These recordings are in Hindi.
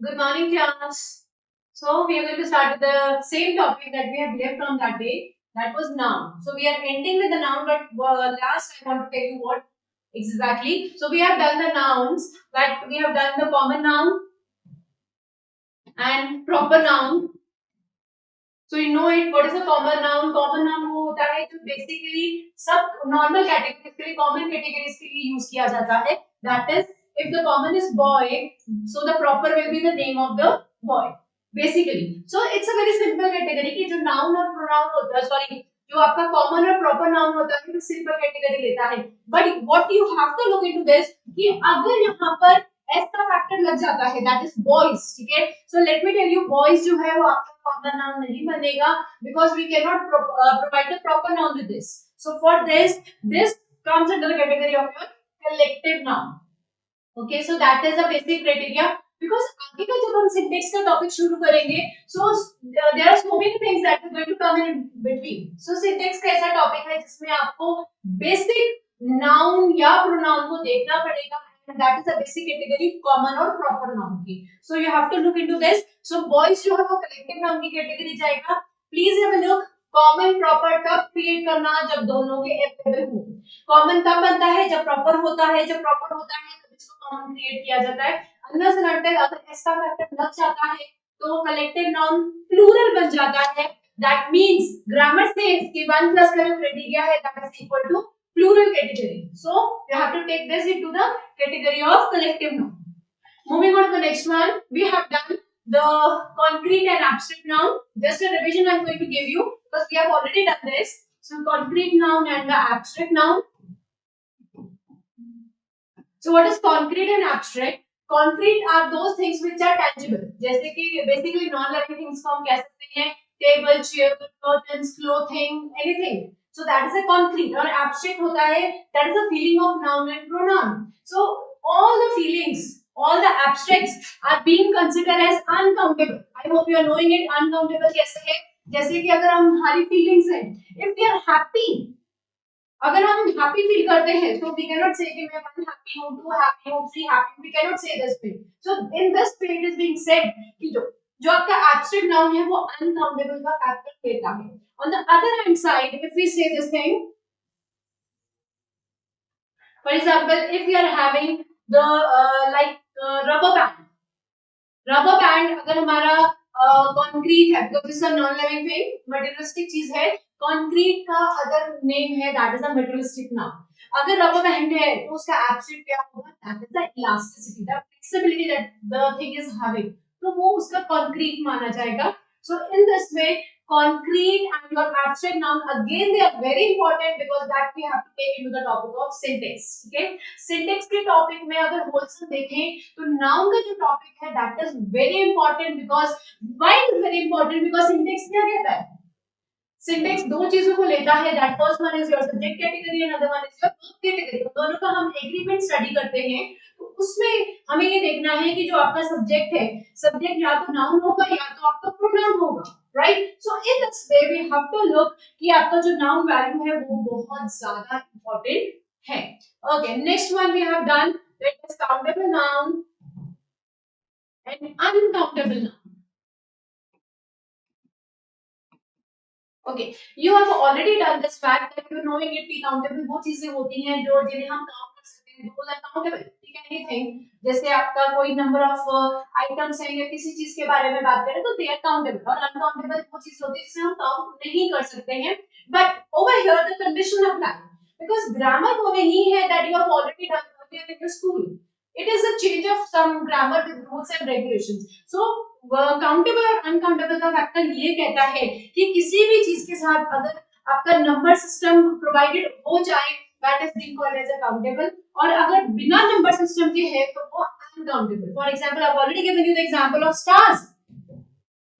Good morning, class. So we are going to start with the same topic that we have left on that day. That was noun. So we are ending with the noun, but last I want to tell you what exactly. So we have done the nouns, but we have done the common noun and proper noun. So you know it. What is a common noun? Common noun वो होता है जो basically सब normal categories के लिए common categories के लिए use किया जाता है. That is, if the common is boy, so the proper will be the name of the boy. Basically, so it's a very simple category कि जो noun और pronoun होता है, sorry, जो आपका common और proper noun होता है वो simple category लेता है. But what you have to look into this कि अगर यहाँ पर एस का फैक्टर लग जाता है, दैट इज बॉयज. ठीक है, so let me tell you, boys जो है वो आपका कॉमन नाउन नहीं बनेगा because we can not provide the proper noun with this. So for this comes under the category of your collective noun. Okay, so that is the basic criteria. Because आगे का जब हम सिंटेक्स का टॉपिक शुरू करेंगे, so there are so many things that are going to come in between. So syntax का ऐसा टॉपिक है जिसमें आपको बेसिक नाउन या प्रोनाउन को देखना पड़ेगा. That is a basic category common और proper noun की. So you have to look into this. So boys जो है वो collective noun की category जाएगा. Please have a look. Common proper तब create करना जब दोनों के available हो. Common तब बनता है जब proper होता है. जब proper होता है तब इसको common create किया जाता है. अंदर से लगता है अगर ऐसा फैक्टर लग जाता है तो collective noun plural बन जाता है. That means grammar says कि 1 plus का जो criteria है that is equal to plural category. So you have to take this into the category of collective noun. Moving on to the next one, we have done the concrete and abstract noun. Just a revision I am going to give you because we have already done this. So concrete noun and the abstract noun. So what is concrete and abstract? Concrete are those things which are tangible. जैसे कि basically non-living things को हम कह सकते हैं table, chair, curtains, clothing, anything. So that is a concrete. और abstract होता है that is a feeling of noun and pronoun. So all the feelings, all the abstracts are being considered as uncountable. I hope you are knowing it. Uncountable कैसे है? जैसे कि अगर हम हमारी feelings हैं, if we are happy, अगर हम हैप्पी फील करते हैं तो वी कैन नॉट से कि मैं वन हैप्पी हूं, टू हैप्पी हूं, three happy, we can not say this thing. So in this पे इट इज बीइंग सेड कि जो जो आपका एब्स्ट्रैक्ट नाउन है वो अनकाउंटेबल का फैक्टर लेता है. On the other hand side if we say this thing, for example if we are having the like rubber band. Rubber band अगर हमारा कंक्रीट है because this is a non living thing, materialistic चीज है. कंक्रीट का अदर नेम है that is a materialistic noun. अगर रबर बैंड है तो उसका एब्स्ट्रैक्ट क्या होगा? That is the elasticity, the flexibility that the thing is having. तो वो उसका कंक्रीट माना जाएगा. So in this way concrete and your abstract noun again they are very important because that we have to take into the topic of syntax. Okay, syntax के टॉपिक में अगर wholesome देखें तो noun का जो टॉपिक है that is very important because why it is very important because syntax क्या कहता है? सिंटेक्स दो चीजों को लेता है. That first one is your subject category and other one is your verb category. दोनों का हम एग्रीमेंट स्टडी करते हैं तो उसमें हमें ये देखना है कि जो आपका सब्जेक्ट है, सब्जेक्ट या तो नाउन होगा या तो आपका प्रोनाउन होगा. Right, so in this way we have to look कि आपका जो नाउन वैल्यू है वो बहुत ज्यादा इंपॉर्टेंट है. Okay, next one we have done that is countable noun and uncountable noun. Okay, you have already done this fact that you knowing it be countable वो चीजें होती हैं जो जिन्हें हम काउंट कर सकते हैं. those are countable. ठीक है, anything जैसे आपका कोई नंबर ऑफ आइटम्स हैं या किसी चीज के बारे में बात करें तो they are countable. और अनकाउंटेबल वो चीज होती है जिसे हम काउंट नहीं कर सकते हैं. But over here the condition apply because grammar वो नहीं है that you have already done earlier in your school. It is a change of some grammar with rules and regulations. So countable और अनकाउंटेबल का फैक्टर ये कहता है कि किसी भी चीज के साथ अगर आपका नंबर सिस्टम प्रोवाइडेड हो जाए that is being called as a countable. और अगर बिना नंबर सिस्टम के है तो वो uncountable. For example I have already given you the example of stars.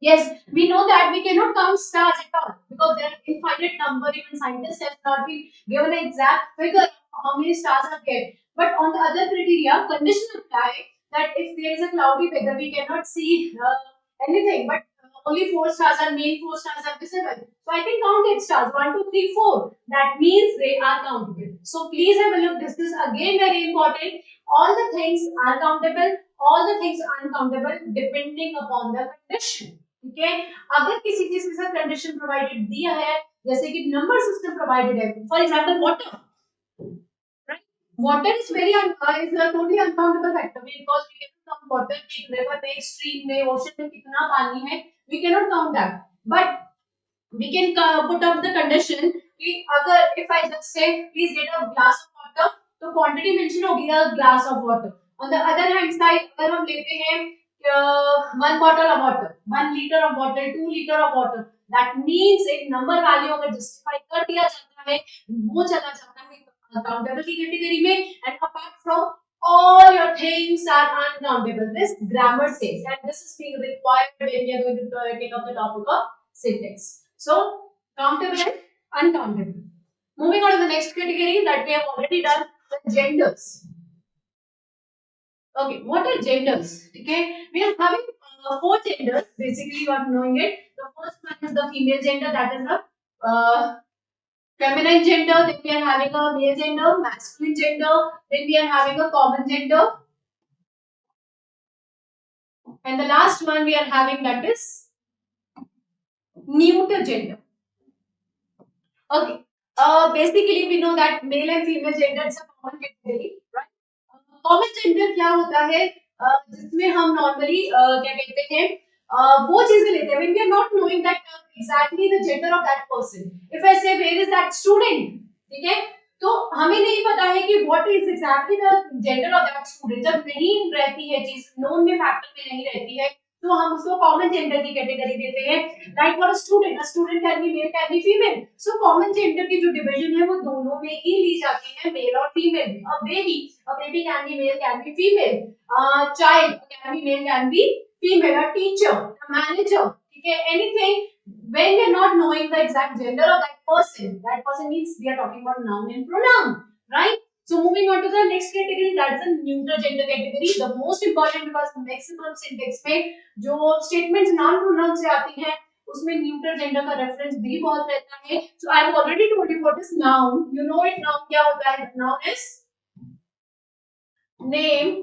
Yes, we know that we cannot count stars at all because there are infinite number. Even scientists have not been given an exact figure of how many stars are there. But on the other criteria, condition apply that if there is a cloudy weather, we cannot see anything. But only 4 stars are main 4 stars are visible. So I can count 8 stars. 1, 2, 3, 4. That means they are countable. So please have a look. This is again very important. All the things are countable. all the things uncountable depending upon the condition. ठीक है, अगर किसी चीज के साथ कंडीशन प्रोवाइडेड दिया है, जैसे कि नंबर सिस्टम प्रोवाइडेड है, for example water, right? Water is very is a totally uncountable factor because we cannot count water में, river में, stream में, ocean में कितना पानी है, we cannot count that. But we can put up the condition कि अगर if I just say please get a glass of water, तो quantity mention होगी a glass of water. On the other hand side अगर हम लेते हैं 1 bottle of water, 1 liter of water, 2 liter of water, that means एक number value अगर justify कर दिया जाता है, वो चला जाता है countable की कैटेगरी में, and apart from all your things are uncountable. This grammar says, and this is being required when we are going to take up the topic of syntax. So countable and uncountable. Moving on to the next category that we have already done, the genders. Okay, what are genders? Okay, we are having 4 genders. Basically, you are knowing it. The first one is the female gender, that is the feminine gender. Then we are having a male gender, masculine gender. Then we are having a common gender. And the last one we are having, that is neuter gender. Okay. Basically we know that male and female gender is a common category, right? Common gender क्या होता है? जिसमें हम normally क्या कहते हैं? वो चीजें लेते हैं when we are not knowing that exactly the gender of that person. If I say where is that student, ठीक है? तो हमें नहीं पता है कि what is exactly the gender of that student. जब नहीं रहती है चीज, known में factor में नहीं रहती है, तो हम उसको कॉमन जेंडर की कैटेगरी देते हैं. Like for a student can be mail can be female. So common gender की जो डिवीजन है वो दोनों में ही ली जाती है, मेल और female. A baby can be mail can be female, child can be mail can be female, a teacher, a manager, ठीक है, anything. When we are not knowing the exact gender of that person means we are talking about noun and pronoun, right? So moving on to the next category, that's the neuter gender category, the most important because maximum syntax में जो statements noun pronoun से आती हैं उसमें neuter gender का reference भी बहुत रहता है. So I have already told you what is noun. You know it. Noun क्या होता है? Noun is name,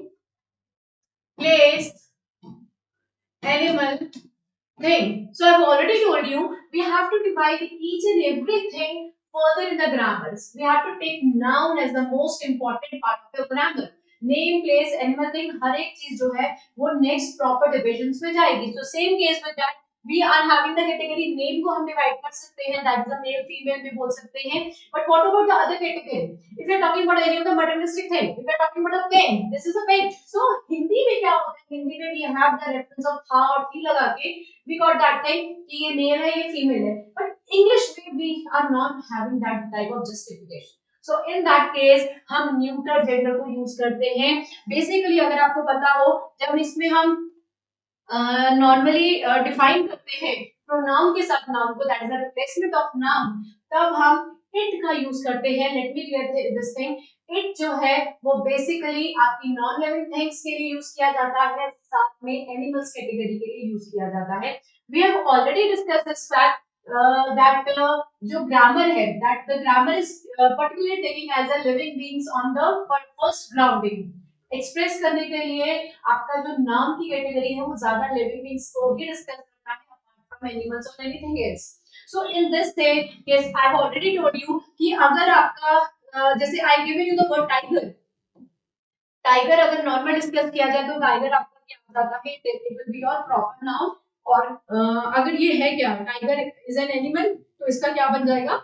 place, animal, thing. So I've already told you we have to divide each and everything further in the grammars. We have to take noun as the most important part of the grammar. Name, place, animal, thing, हर एक चीज जो है वो next proper divisions में जाएगी. So same case with that, we are having the category name को हम divide कर सकते हैं. That is the male, female भी बोल सकते हैं. But what about the other category? If you're talking about any of the materialistic thing, if you're talking about a pen, this is a pen. So Hindi में क्या होता है? हिंदी में we have the reference of था और थी लगा के we got that thing कि ये male है ये female है. But English में we are not having that type of justification. So in that case हम neuter gender को use करते हैं. Basically अगर आपको पता हो जब इसमें हम नॉर्मली डिफाइन करते हैं प्रोनाउन के साथ नाउन को, that is the replacement of noun, तब हम इट का यूज करते हैं. Let me clear this thing. It जो है वो बेसिकली आपकी नॉन लिविंग थिंग्स के लिए यूज किया जाता है, साथ में एनिमल्स कैटेगरी के लिए यूज किया जाता है. We have already discussed this fact that जो ग्रामर है, that the grammar is particularly taking as a living beings on the first grounding. Express करने के लिए आपका जो नाम की कैटेगरी है वो ज्यादा लिविंग बीइंग्स को ही डिस्कस करता है अपार्ट फ्रॉम एनिमल्स और anything else. So in this the case I have already told you कि अगर आपका जैसे I given you the word tiger. Tiger अगर नॉर्मल डिस्कस किया जाए तो टाइगर आपका क्या हो जाता है? It will be your proper noun. और अगर ये है क्या, टाइगर इज एन एनिमल, तो इसका क्या बन जाएगा?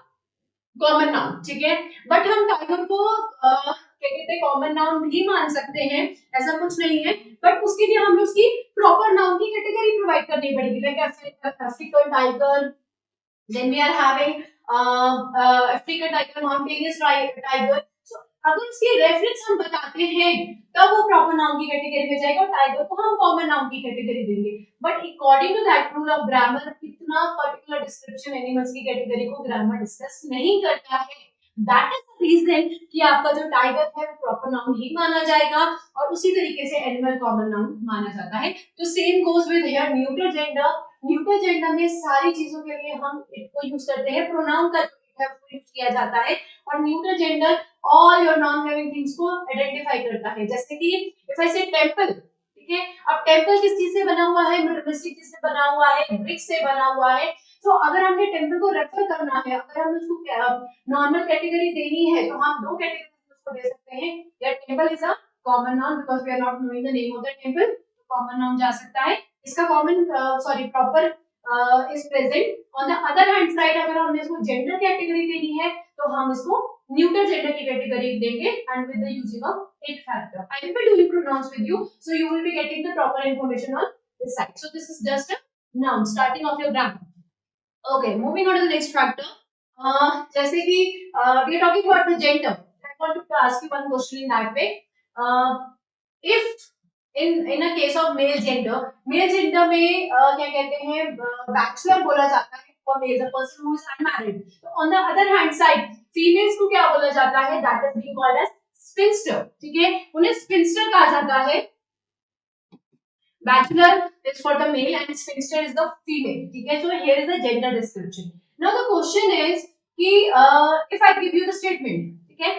Common noun. ठीक है, बट हम टाइगर को क्या कहते हैं, कॉमन नाउन भी मान सकते हैं, ऐसा कुछ नहीं है. बट उसके लिए हमें उसकी प्रॉपर नाउन की कैटेगरी प्रोवाइड करनी पड़ेगी. Like African tiger, then we are having African tiger, mountainous tiger. So अगर उसकी रेफरेंस हम बताते हैं तब वो प्रॉपर नाउन की कैटेगरी में जाएगा और टाइगर को हम कॉमन नाउन की कैटेगरी देंगे. But according to that rule of grammar इतना पर्टिकुलर डिस्क्रिप्शन एनिमल्स की कैटेगरी को ग्रामर डिस्कस नहीं करता है. दैट इज द रीजन कि आपका जो टाइगर है वो प्रॉपर नाउन ही माना जाएगा और उसी तरीके से एनिमल कॉमन नाउन माना जाता है. तो same goes with here neuter gender. Neuter gender में सारी चीजों के लिए हम इट को यूज करते हैं, प्रोनाउन का यूज किया जाता है. और neuter gender all your non living things को आइडेंटिफाई करता है. जैसे कि इफ आई से टेंपल, ठीक है। अब टेम्पल किस चीज से बना हुआ है, मिस्टिक चीज से बना हुआ है, ब्रिक से बना हुआ है। तो अगर हमने टेम्पल को रेफर करना है, अगर हमें उसको नॉर्मल कैटेगरी देनी है तो हम दो कैटेगरी उसको दे सकते हैं, या temple is a common noun because we are not knowing the name of the temple, common noun जा सकता है। इसका common sorry proper is present. On the other hand side अगर हमने इसको जेंडर कैटेगरी देनी है तो हम इसको न्यूटर जेंडर की कैटेगरी देंगे and with the using of it factor. I will be doing pronouns with you, so you will be getting the proper information on this side. So this is just a noun starting of your grammar. Okay, moving on to the next factor. जैसे कि we are talking about the gender. I want to ask you one question in that way. If in a case of male gender में क्या कहते हैं bachelor बोला जाता है for male, a person who is unmarried. So on the other hand side females को क्या बोला जाता है, that is being called as spinster. ठीक है, उन्हें spinster कहा जाता है। Bachelor is for the male and spinster is the female. ठीक है, so here is the gender description. Now the question is कि if I give you the statement, ठीक है,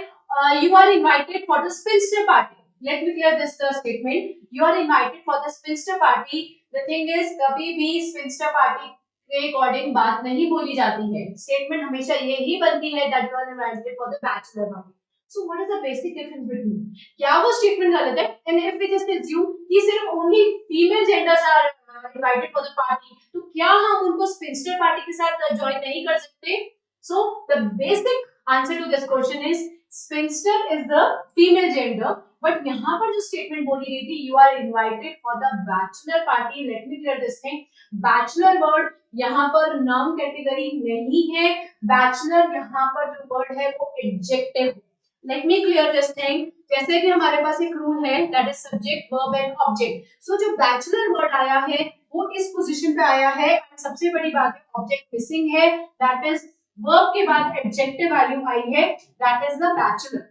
you are invited for the spinster party. Let me clear this the statement. You are invited for the spinster party. The thing is कभी भी spinster party के अकॉर्डिंग बात नहीं बोली जाती है। स्टेटमेंट हमेशा यही बनती है that you are invited for the bachelor party. So what is the basic difference between? क्या वो स्टेटमेंट गलत है? And if we just assume कि सिर्फ only female genders are invited for the party, तो क्या हम उनको spinster party के साथ join नहीं कर सकते? So the basic answer to this question is spinster is the female gender. But यहाँ पर जो स्टेटमेंट बोली गई थी you are invited for the bachelor party. Let me clear this thing. Bachelor word यहाँ पर नाउन कैटेगरी नहीं है। बैचलर यहाँ पर जो वर्ड है वो एडजेक्टिव है। Let me clear this thing. जैसे कि हमारे पास एक रूल है that is subject verb and object. So जो बैचलर वर्ड आया है वो इस पोजीशन पे आया है। सबसे बड़ी बात है ऑब्जेक्ट मिसिंग है, दैट इज वर्ब के बाद एडजेक्टिव वैल्यू आई है, that is the bachelor.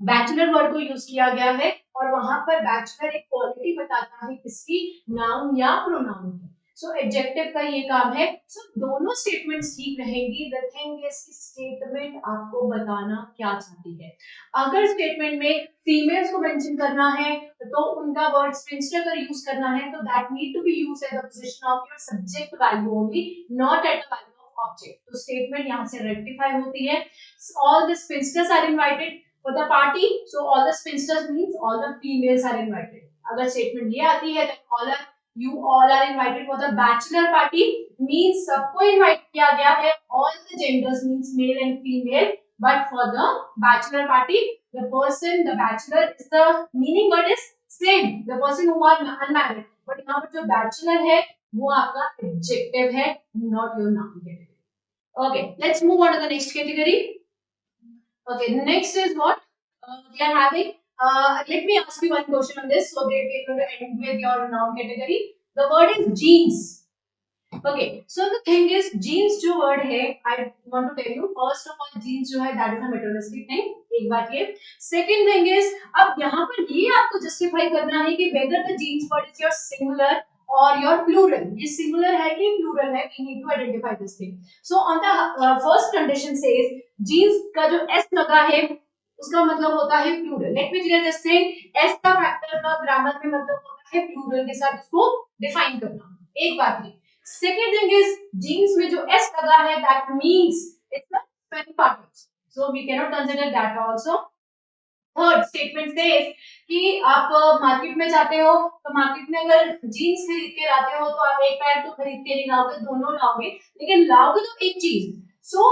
Bachelor word को यूज किया गया है और वहां पर बैचलर एक क्वालिटी बताता है किसकी, नाउन या प्रोनाउन की। सो एडजेक्टिव का ये काम है। सो दोनों स्टेटमेंट्स ठीक रहेंगी। द थिंग इज कि स्टेटमेंट आपको बताना क्या चाहती है। अगर स्टेटमेंट में फीमेल्स को मेंशन करना है तो उनका वर्ड स्पिंस्टर अगर यूज करना है तो that need to be used at the position of your subject value only, not at the value of object. तो स्टेटमेंट यहां से रेक्टिफाई होती है। All the spinsters are invited for the party, so all the spinsters means all the females are invited. अगर statement ये आती है then you all are invited for the bachelor party means सबको invite किया गया है, all the genders means male and female, but for the bachelor party the person, the bachelor is the meaning word is same, the person who are unmarried, but यहाँ पर जो bachelor है वो आपका adjective है, not your noun category. Okay, let's move on to the next category. Okay, next is what we are having. Let me ask you one question on this, so that we are going to end with your noun category. The word is jeans. Okay, so the thing is jeans जो word है, I want to tell you first of all jeans जो है that is a materialistic thing. एक बात ये. Second thing is अब यहाँ पर ये आपको justify करना है कि whether the jeans word is your singular or your plural. ये singular है कि plural है, we need to identify this thing. So on the first condition says jeans का जो s लगा है उसका मतलब होता है plural. Let me clear this thing. s का फैक्टर का ग्रामर में मतलब होता है प्लूरल के साथ उसको डिफाइन करना। एक बात है। सेकंड थिंग इज जीन्स में जो s लगा है that means it's a spelling particle, so we can not consider that also. Third statement says कि आप मार्केट में जाते हो तो मार्केट में अगर जीन्स खरीद के लाते हो तो आप एक पैर तो खरीद के नहीं लाओगे, दोनों लाओगे, लेकिन लाओगे तो एक चीज। So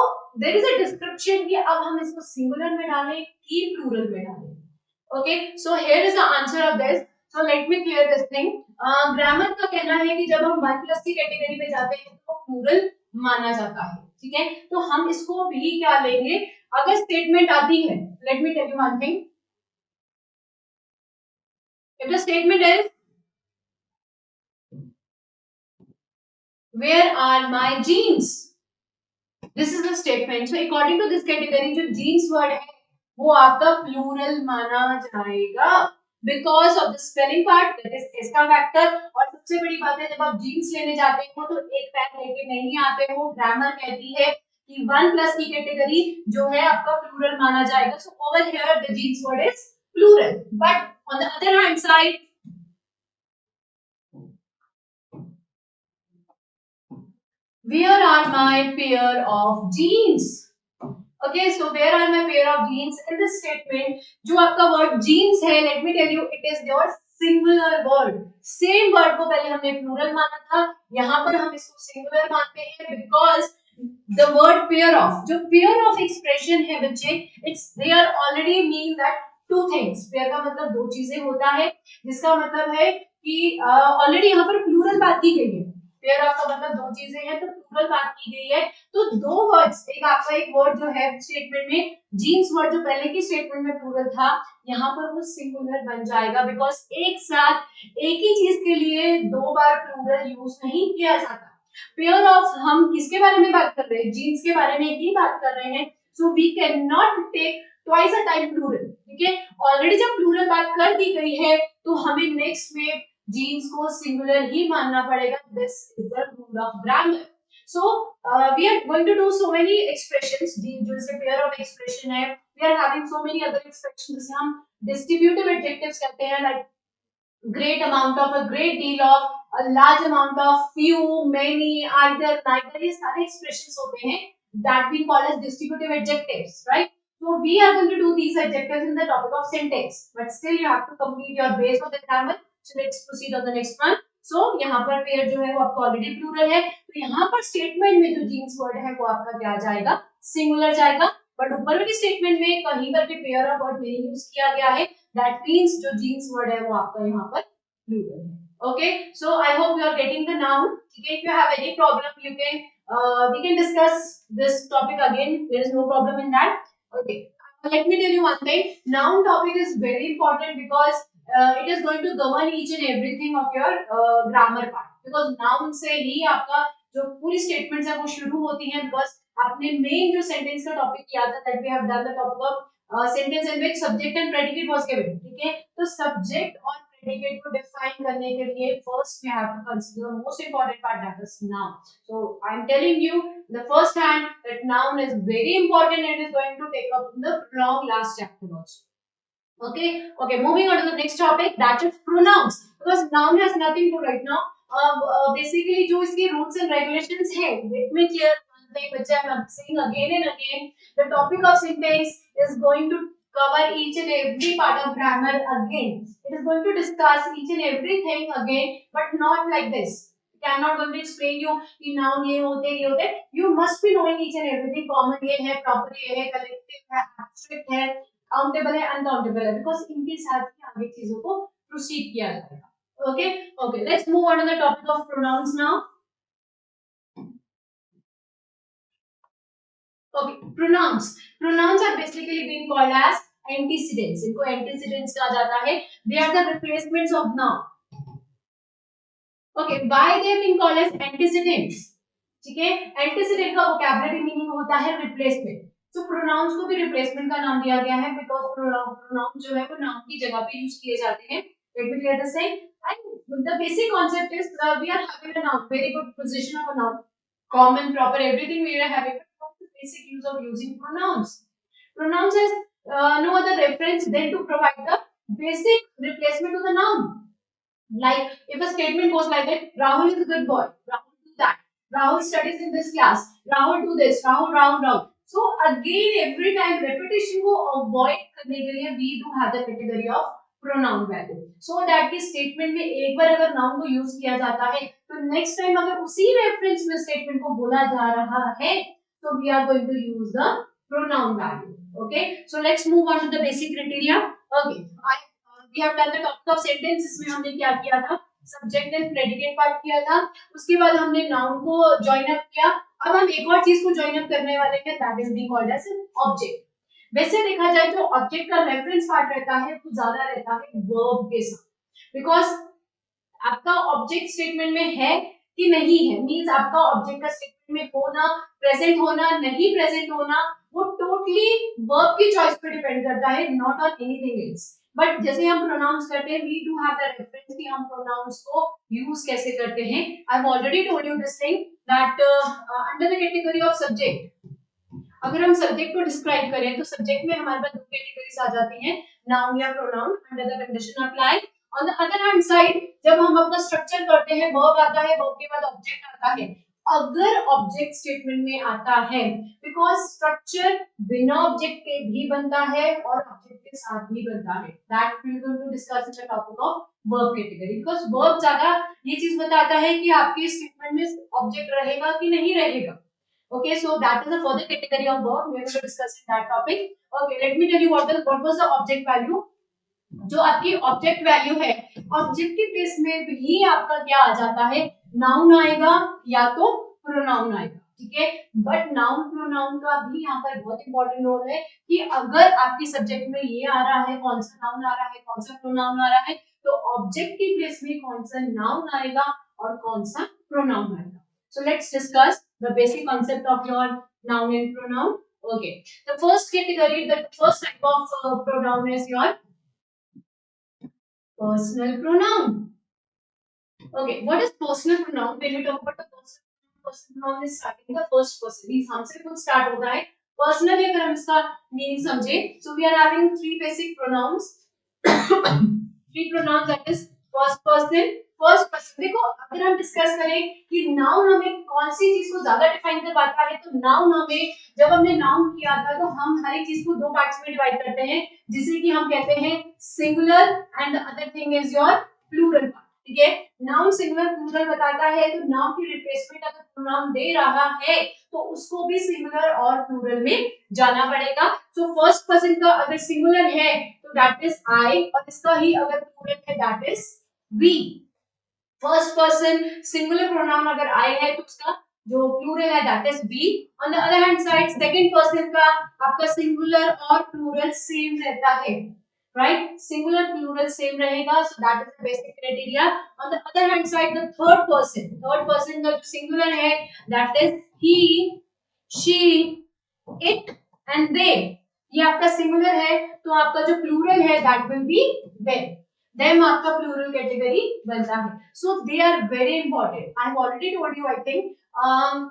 there is a description कि अब हम इसको सिंगुलर में डालें कि प्लूरल में डालें। Okay, so here is the answer of this. So let me clear this thing. Grammar का कहना है कि जब हम 1 प्लस की कैटेगरी में जाते हैं तो प्लूरल माना जाता है। ठीक है, तो हम इसको भी क्या लेंगे, अगर स्टेटमेंट आती है, let me tell you one thing. If the statement is where are my jeans, this is the statement. So according to this category जो jeans word है वो आपका plural माना जाएगा because of the spelling part, that is s का factor। और सबसे बड़ी बात है जब आप jeans लेने जाते हो तो एक पैर लेके नहीं आते हो। ग्रामर कहती है कि 1 प्लस की कैटेगरी जो है आपका plural माना जाएगा। So over here the jeans word is plural, but on the other hand side where are my pair of jeans? Okay, so where are my pair of jeans? In this statement जो आपका word jeans है, let me tell you it is your singular word. Same word को पहले हमने plural माना था, यहाँ पर हम इसको singular मानते हैं because the word pair of, जो pair of expression है बच्चे, it's they are already mean that two things. pair का मतलब दो चीजें होता है, जिसका मतलब है कि already यहाँ पर plural बात की गई है. पेयर ऑफ का मतलब दो चीजें हैं, तो प्लूरल बात की गई है, तो दो वर्ड्स, एक आपका एक वर्ड जो है स्टेटमेंट में जीन्स वर्ड जो पहले की स्टेटमेंट में प्लूरल था, यहाँ पर वो सिंगुलर बन जाएगा बिकॉज एक साथ एक ही चीज के लिए दो बार प्लूरल यूज नहीं किया जाता. पेयर ऑफ हम किसके बारे में बात कर रहे हैं? जीन्स के बारे में ही बात कर रहे हैं. So we can not take twice a time plural. ठीक है, ऑलरेडी जब प्लूरल बात कर दी गई है तो हमें नेक्स्ट में जीन्स को सिंगुलर ही मानना पड़ेगा. This is the rule of grammar. So we are going to do so many expressions. जो इसे pair of expression है, we are having so many other expressions जिसे हम distributive adjectives कहते हैं, like great amount of, a great deal of, a large amount of, few, many, either, neither, ये सारे expressions होते हैं that we call as distributive adjectives, right? So we are going to do these adjectives in the topic of syntax, but still you have to complete your base of the grammar. So let's proceed on the next one. So यहाँ पर पेयर जो है वो आपका ऑलरेडी प्लूरल है, तो यहाँ पर स्टेटमेंट में जो जीन्स वर्ड है वो आपका क्या जाएगा? सिंगुलर जाएगा. बट ऊपर वाली स्टेटमेंट में कहीं पर भी पेयर ऑफ वर्ड नहीं यूज किया गया है. दैट मींस जो जीन्स वर्ड है वो आपका यहाँ पर प्लूरल है. Okay, so I hope you are getting the noun. ठीक है, if you have any problem you can we can discuss this topic again. There is no problem in that. Okay, let me tell you one thing. Noun topic is very important because it is going to govern each and everything of your grammar part. Because noun से ही आपका जो पूरी statements है वो शुरू होती हैं. बस आपने main जो sentence का topic किया था, that we have done the topic of sentence in which subject and predicate was given. ठीक है, तो subject और predicate को define करने के लिए first we have to consider the most important part, that is noun. So I am telling you the first hand that noun is very important and is going to take up in the long last chapter also. Okay, okay, moving on to the next topic, that is pronouns. Because noun has nothing to right now. Basically जो इसके rules and regulations है, let me clear one thing which I am saying again and again. The topic of syntax is going to cover each and every part of grammar again. It is going to discuss each and everything again, but not like this. I am not going to explain you कि noun ये होते. You must be knowing each and everything. Common ये है, proper ये है, collective है, abstract है, काउंटेबल है, अनकाउंटेबल है, बिकॉज इनके साथ ही आगे चीजों को प्रोसीड किया जाएगा. Okay, okay, let's move on to the topic of pronouns now. Okay, pronouns are basically being called as antecedents. इनको एंटीसीडेंट्स कहा जाता है. They are the replacements of noun. Okay, why they are being called as antecedents? ठीक है, एंटीसीडेंट का वोकैबुलरी मीनिंग होता है रिप्लेसमेंट. तो प्रोनाउंस को भी रिप्लेसमेंट का नाम दिया गया है बिकॉज प्रोनाउन जो है वो नाउन की जगह पे यूज किए जाते हैं. Let me clear this thing. And the basic concept is we are having a noun, very good position of a noun, common, proper, everything we are having. But what is the basic use of using pronouns? Pronouns is no other reference than to provide the basic replacement to the noun. Like if a statement goes like that, Rahul is a good boy, Rahul do that, Rahul studies in this class, Rahul do this, Rahul. So again every time repetition को avoid करने के लिए we do have the category of pronoun value, so that कि statement में एक बार अगर noun को use किया जाता है तो next time अगर उसी reference में statement को बोला जा रहा है तो we are going to use the pronoun value. Okay, so let's move on to the basic criteria. Okay, we have done the topic of sentence. इसमें हमने क्या किया था? सब्जेक्ट एंड प्रेडिकेट पार्ट किया था. उसके बाद हमने नाउन को जॉइन अप किया. अब हम एक और चीज को जॉइन अप करने वाले हैं, that is being called as object. वैसे देखा जाए तो ऑब्जेक्ट का रेफरेंस पार्ट रहता है वो ज्यादा रहता है वर्ब के साथ, बिकॉज आपका ऑब्जेक्ट स्टेटमेंट में है कि नहीं है, मींस आपका ऑब्जेक्ट का स्टेटमेंट में होना, प्रेजेंट होना, नहीं प्रेजेंट होना, वो टोटली वर्ब की चॉइस पे डिपेंड करता है, not on anything else. But जैसे हम प्रोनाउंस करते हैं, we do have the reference कि हम प्रोनाउंस को यूज कैसे करते हैं. I have already told you this thing that under the category of subject, अगर हम सब्जेक्ट को डिस्क्राइब करें तो सब्जेक्ट में हमारे पास दो कैटेगरीज आ जाती हैं, नाउन या pronoun, under the condition apply. On the other hand side जब हम अपना स्ट्रक्चर करते हैं, वर्ब आता है, वर्ब के बाद ऑब्जेक्ट आता है. अगर ऑब्जेक्ट स्टेटमेंट में आता है, बिकॉज स्ट्रक्चर बिना ऑब्जेक्ट के भी बनता है और ऑब्जेक्ट के साथ भी बनता है। That we are going to discuss in the topic of verb category, because verb ज्यादा ये चीज बताता है कि आपके स्टेटमेंट में ऑब्जेक्ट रहेगा कि नहीं रहेगा। Okay, so that is a further category of verb. We are going to discuss in that topic. Okay, let me tell you what was the object value. जो आपकी ऑब्जेक्ट वैल्यू है, ऑब्जेक्ट के प्लेस में भी आपका क्या आ जाता है, नाउन आएगा या तो प्रोनाउन आएगा, ठीक है। बट नाउन प्रोनाउन का भी यहाँ पर बहुत इंपॉर्टेंट रोल है कि अगर आपके सब्जेक्ट में ये आ रहा है, कौन सा नाउन आ रहा है, कौन सा प्रोनाउन आ रहा है, तो ऑब्जेक्ट के प्लेस में कौन सा नाउन आएगा और कौन सा प्रोनाउन आएगा। So let's discuss the basic concept of your noun and pronoun. Okay, the first category, the first type of pronoun is your personal pronoun. Okay, what is personal pronoun? When we talk about the personal pronoun is starting the first person. means हमसे कुछ start होता है personally, अगर हम इसका meaning समझे, so we are having three basic pronouns. three pronouns, that is first person. First person, देखो अगर हम डिस्कस करें कि नाउन हमें कौन सी चीज को ज्यादा डिफाइन कर पाता है, तो नाउन हमें, जब हमने नाउन किया था तो हम हर एक चीज को दो पार्ट्स में डिवाइड करते हैं, जिसे कि हम कहते हैं singular and the other thing is your plural part, ठीक है। नाउन सिंगुलर प्लूरल बताता है, तो नाउन की रिप्लेसमेंट अगर प्रोनाउन दे रहा है तो उसको भी सिंगुलर और प्लूरल में जाना पड़ेगा। सो फर्स्ट पर्सन का अगर सिंगुलर है तो दैट इज आई, और इसका ही अगर प्लूरल है that is we. First person singular pronoun अगर आई है तो उसका जो प्लूरल है that is we. On the other hand side second person का आपका सिंगुलर और प्लूरल सेम रहता है, राइट, सिंगुलर प्लूरल सेम रहेगा, so that is the basic criteria. On the other hand side the third person का जो सिंगुलर है that is he, she, it and they. ये आपका सिंगुलर है, तो आपका जो प्लूरल है that will be them. Them आपका प्लूरल कैटेगरी बनता है। So they are very important. I have already told you, I think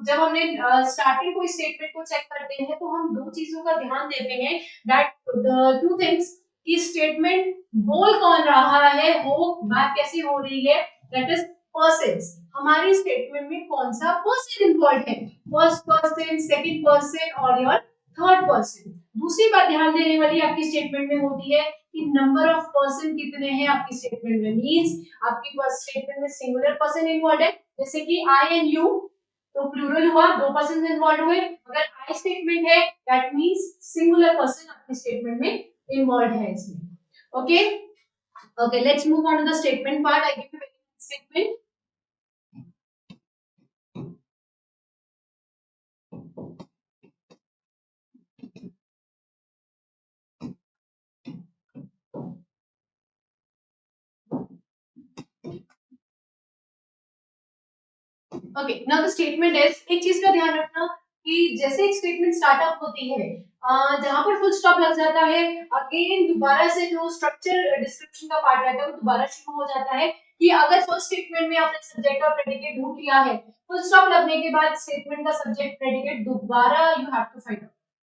जब हमने स्टार्टिंग कोई स्टेटमेंट को चेक करते हैं तो हम दो चीजों का ध्यान देते हैं, दैट द टू थिंग्स, कि स्टेटमेंट बोल कौन रहा है, हो बात कैसी हो रही है, दैट इज पर्सन्स। हमारी स्टेटमेंट में कौन सा पर्सन इन्वॉल्व है, फर्स्ट पर्सन, सेकंड पर्सन और योर थर्ड पर्सन। दूसरी बात ध्यान देने वाली आपकी स्टेटमेंट में होती है कि नंबर ऑफ पर्सन कितने हैं आपकी स्टेटमेंट में। मींस आपकी स्टेटमेंट में सिंगुलर पर्सन इन्वॉल्व है, जैसे कि आई एंड यू, तो प्लूरल हुआ, दो पर्सन इन्वॉल्व हुए। अगर आई स्टेटमेंट है दैट मींस सिंगुलर पर्सन आपकी स्टेटमेंट में इन्वॉल्व है इसमें। Okay okay, let's move on to the statement part. I give you statement. Okay, now the statement is, एक चीज का ध्यान रखना कि जैसे एक स्टेटमेंट स्टार्टअप होती है, जहां पर फुल स्टॉप लग जाता है, अगेन दोबारा से जो स्ट्रक्चर डिस्क्रिप्शन का पार्ट रहता है वो दोबारा शुरू हो जाता है। कि अगर फर्स्ट स्टेटमेंट में आपने सब्जेक्ट और प्रेडिकेट ढूंढ लिया है, फुल स्टॉप लगने के बाद स्टेटमेंट का सब्जेक्ट प्रेडिकेट दोबारा you have to find out,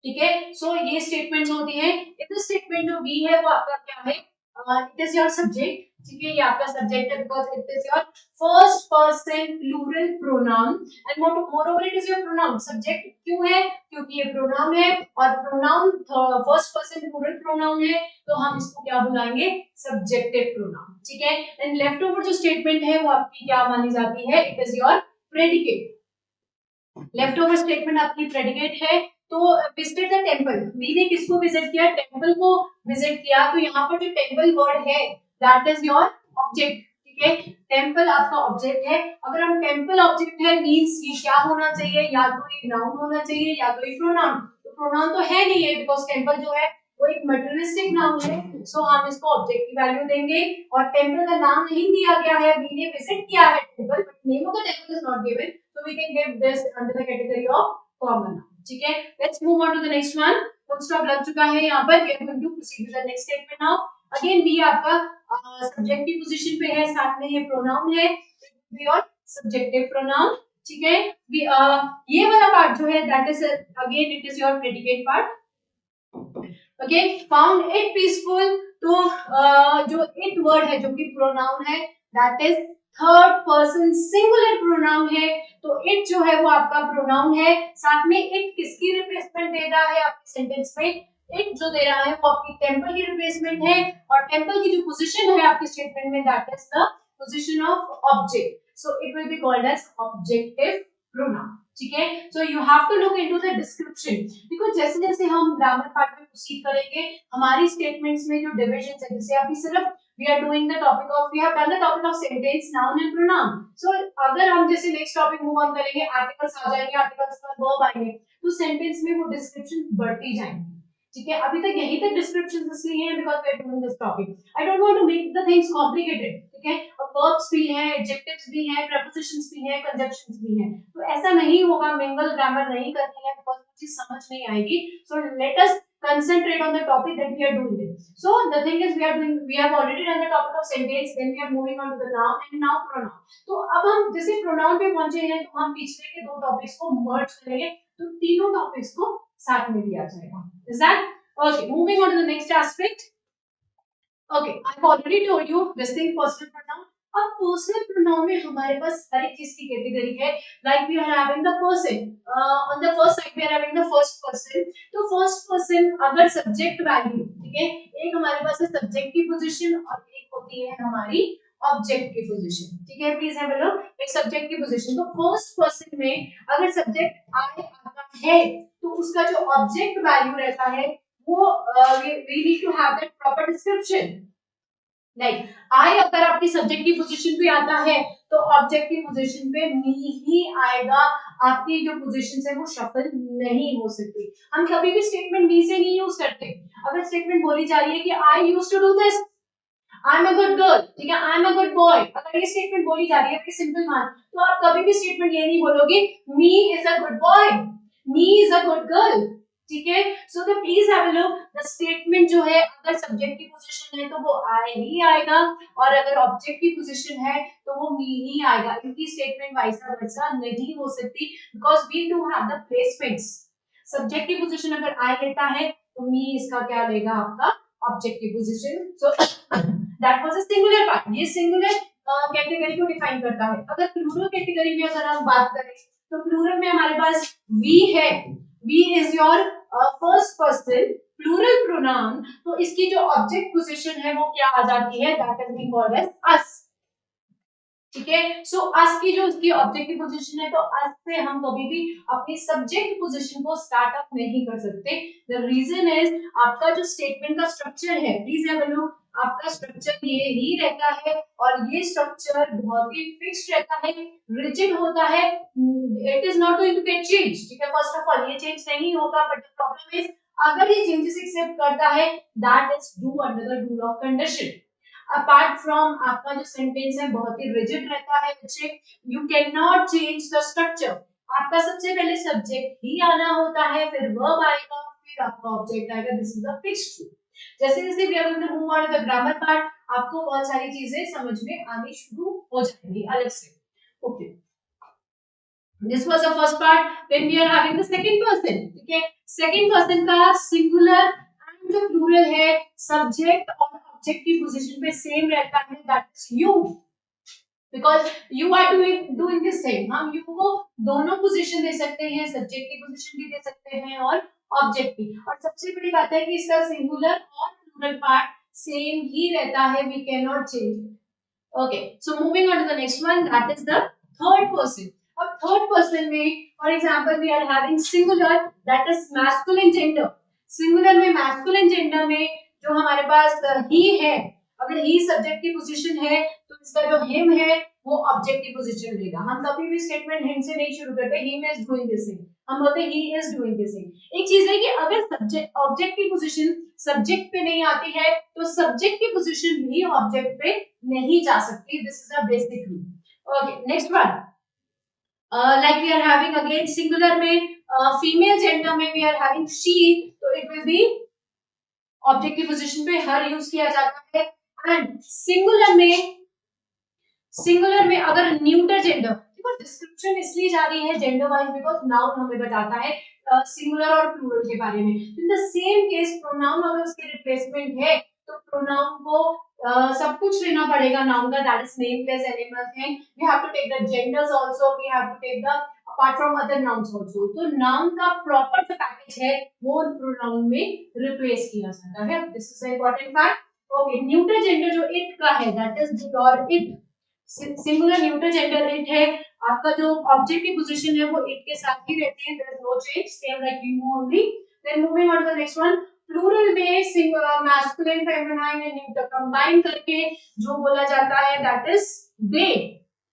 ठीक है। सो ये स्टेटमेंट्स होती है। इन स्टेटमेंट जो बी है वो आपका क्या है, इट इज योर सब्जेक्ट, ठीक है, ये आपका सब्जेक्ट है, because it is your first person plural pronoun and moreover it is your pronoun. Subject क्यों है, क्योंकि ये प्रोनाउन है, और pronoun first person plural pronoun है, तो हम इसको क्या बुलाएंगे, सब्जेक्टिव प्रोनाउन, ठीक है। एंड लेफ्ट ओवर जो स्टेटमेंट है वो आपकी क्या मानी जाती है, it is your predicate. Left over statement आपकी प्रेडिकेट है। तो विजिटेड द टेंपल, वी ने किसको विजिट किया, टेंपल को विजिट किया, तो यहाँ पर जो टेंपल वर्ड है दैट इज योर ऑब्जेक्ट, ठीक है। टेंपल आपका ऑब्जेक्ट है। अगर हम टेंपल ऑब्जेक्ट है मींस ये क्या होना चाहिए, या तो ये नाउन होना चाहिए या तो ये प्रोनाउन। तो प्रोनाउन तो है नहीं है, बिकॉज टेंपल जो है वो एक मटेरियलिस्टिक नाउन है, सो हम इसको ऑब्जेक्ट की वैल्यू देंगे। और टेंपल का नाम नहीं दिया गया है, वी ने विजिट किया है temple, but name of the temple is not given, so we can give this under the category of common, ठीक है। Let's move on to the next one. Full stop लग चुका है यहाँ पर, we are going to proceed to the next statement now. Again we आपका सब्जेक्ट की पोजीशन पे है, साथ में ये प्रोनाउन है, बी और सब्जेक्टिव प्रोनाउन, ठीक है। ये वाला पार्ट जो है that is again it is your predicate part. Okay, found it peaceful, तो जो इट वर्ड है जो कि प्रोनाउन है that is third person singular pronoun है, तो इट जो है वो आपका प्रोनाउन है। साथ में इट किसकी रिप्लेसमेंट दे रहा है आपके सेंटेंस में? इट जो दे रहा है वो आपकी टेम्पल की रिप्लेसमेंट है, और टेम्पल की जो पोजीशन है आपके स्टेटमेंट में that is the position of object, so it will be called as objective pronoun. ठीक है, so you have to look into the description, because जैसे जैसे हम ग्रामर पार्ट में प्रोसीड करेंगे हमारी स्टेटमेंट्स में जो डिविजन है, जैसे अभी सिर्फ we are doing the topic of, we have done the topic of sentence, noun and pronoun, so अगर हम जैसे नेक्स्ट टॉपिक मूव ऑन करेंगे, आर्टिकल्स आ जाएंगे, आर्टिकल्स का वर्ब आएंगे, तो सेंटेंस में वो डिस्क्रिप्शन बढ़ती जाएंगी। ठीक है, अभी तक यही तक डिस्क्रिप्शन इसलिए हैं because we are doing this topic. I don't want to make the things complicated. ठीक है, अब वर्ब्स भी हैं, एडजेक्टिव्स भी हैं, प्रीपोजिशंस भी हैं, कंजंक्शंस भी हैं, तो ऐसा नहीं होगा, मिंगल ग्रामर नहीं करनी है बिकॉज़ वो चीज समझ नहीं आएगी। So let us concentrate on the topic that we are doing it. So the thing is we have already done the topic of sentence, then we are moving on to the noun and now pronoun. तो अब हम जैसे pronoun पे पहुंचे हैं तो हम पिछले के दो टॉपिक्स को मर्ज करेंगे, तो तीनों टॉपिक्स को साथ में दिया जाएगा। Is that okay? Moving on to the next aspect. Okay, I've already told you this thing personal pronoun. अब पर्सनल प्रोनाउन में हमारे पास हर एक चीज की कैटेगरी है, like we are having the person, on the first side we are having the first person. तो फर्स्ट पर्सन अगर सब्जेक्ट वैल्यू, ठीक है, एक हमारे पास है सब्जेक्ट की पोजीशन और एक होती है हमारी ऑब्जेक्ट की पोजीशन। ठीक है, प्लीज हैव अ लुक, एक सब्जेक्ट की पोजीशन, तो फर्स्ट पर्सन में अगर सब्जेक्ट आई आता है तो उसका जो ऑब्जेक्ट वैल्यू रहता है वो we need to have that proper description. Like I अगर आपकी सब्जेक्ट की पोजीशन पे आता है तो ऑब्जेक्ट की पोजीशन पे मी ही आएगा, आपकी जो पोजीशन है वो शफल नहीं हो सकती। हम कभी भी स्टेटमेंट मी से नहीं यूज करते। अगर स्टेटमेंट बोली जा रही है कि I used to do this, I am a good girl, ठीक है, I am a good boy, अगर ये स्टेटमेंट बोली जा रही है सिंपल मान, तो आप कभी भी स्टेटमेंट ये नहीं बोलोगे me is a good boy, me is a good girl. ठीक है, so the please have a look, the statement जो है अगर सब्जेक्ट की पोजीशन है तो वो आई ही आएगा, और अगर ऑब्जेक्ट की पोजीशन है तो वो मी ही आएगा। इनकी स्टेटमेंट वाइस वर्सा नहीं हो सकती because we do have the placements. Subject की पोजीशन अगर आई लेता है तो मी इसका क्या लेगा, आपका ऑब्जेक्ट की position. So that was a singular part, ये सिंगुलर कैटेगरी को डिफाइन करता है। अगर प्लूरल कैटेगरी में अगर हम बात करें तो प्लूरल में हमारे पास वी है, we is your first person plural pronoun, तो इसकी जो ऑब्जेक्ट पोजीशन है वो क्या आ जाती है, that is being called as us. ठीक है, सो अस की जो इसकी ऑब्जेक्ट की पोजीशन है, तो अस से हम कभी भी अपनी सब्जेक्ट पोजीशन को स्टार्ट अप नहीं कर सकते। द रीजन इज आपका जो स्टेटमेंट का स्ट्रक्चर है, प्लीज हैव अ लुक, आपका स्ट्रक्चर ये ही रहता है और ये स्ट्रक्चर बहुत ही फिक्स्ड रहता है, रिजिड होता है, it is not going to get change. ठीक है, फर्स्ट ऑफ ऑल ये चेंज नहीं होगा, बट द प्रॉब्लम इज अगर ये चेंजेस एक्सेप्ट करता है that is do under the rule of condition. Apart from आपका जो सेंटेंस है बहुत ही रिजिड रहता है बच्चे, you can not change the structure. आपका सबसे पहले सब्जेक्ट ही आना होता है, फिर वर्ब आएगा, फिर आपका ऑब्जेक्ट आएगा, this is the fixed rule. जैसे जैसे we are going to move on to the grammar part, आपको बहुत सारी चीजें समझ में आनी शुरू हो जाएंगी अलग से। Okay, this was the first part, then we are having the second person। ठीक है, सेकंड पर्सन का सिंगुलर एंड जो प्लूरल है सब्जेक्ट और ऑब्जेक्ट की पोजीशन पे सेम रहता है, that is you, because you are doing this thing. हम यू को दोनों पोजीशन दे सकते हैं, सब्जेक्ट की पोजीशन भी दे सकते हैं और ऑब्जेक्ट की, और सबसे बड़ी बात है कि इसका सिंगुलर और प्लूरल पार्ट सेम ही रहता है, we can not change. Okay, so moving on to the next one, that is the third person. अब थर्ड पर्सन में for example we are having singular that is masculine gender. Singular में मैस्कुलिन जेंडर में जो हमारे पास ही है, अगर ही सब्जेक्ट की पोजीशन है तो इसका जो हिम है वो ऑब्जेक्ट की पोजीशन लेगा। हम कभी भी स्टेटमेंट हिम से नहीं शुरू करते, him is doing this thing, हम बोलते he is doing this thing. एक चीज है कि अगर सब्जेक्ट ऑब्जेक्ट की पोजीशन सब्जेक्ट पे नहीं आती है तो सब्जेक्ट की पोजीशन भी ऑब्जेक्ट पे नहीं जा सकती, this is a basic rule. Okay, next one, like we are having again singular में फीमेल जेंडर में वी आर हैविंग शी, तो इट विल बी ऑब्जेक्ट की पोजीशन पे हर यूज किया जाता है। एंड सिंगुलर में अगर न्यूटर जेंडर, देखो डिस्क्रिप्शन इसलिए जा रही है जेंडर वाइज बिकॉज नाउन हमें बताता है सिंगुलर और प्लूरल के बारे में। In the same case pronoun अगर उसकी रिप्लेसमेंट है तो प्रोनाउन को सब कुछ लेना पड़ेगा नाउन का, that is name plus animal thing, we have to take the genders also, we have to take the apart from other nouns also. तो नाउन का प्रॉपर जो पैकेज है वो प्रोनाउन में रिप्लेस किया जाता है, this is a important fact. Okay, neutral gender जो इट का है that is your it, singular neutral gender it है, आपका जो ऑब्जेक्ट की पोजीशन है वो इट के साथ ही रहती है, there is no change, same like you only. Then moving on to the next one, plural में masculine feminine and neutral combine करके जो बोला जाता है दैट इज दे,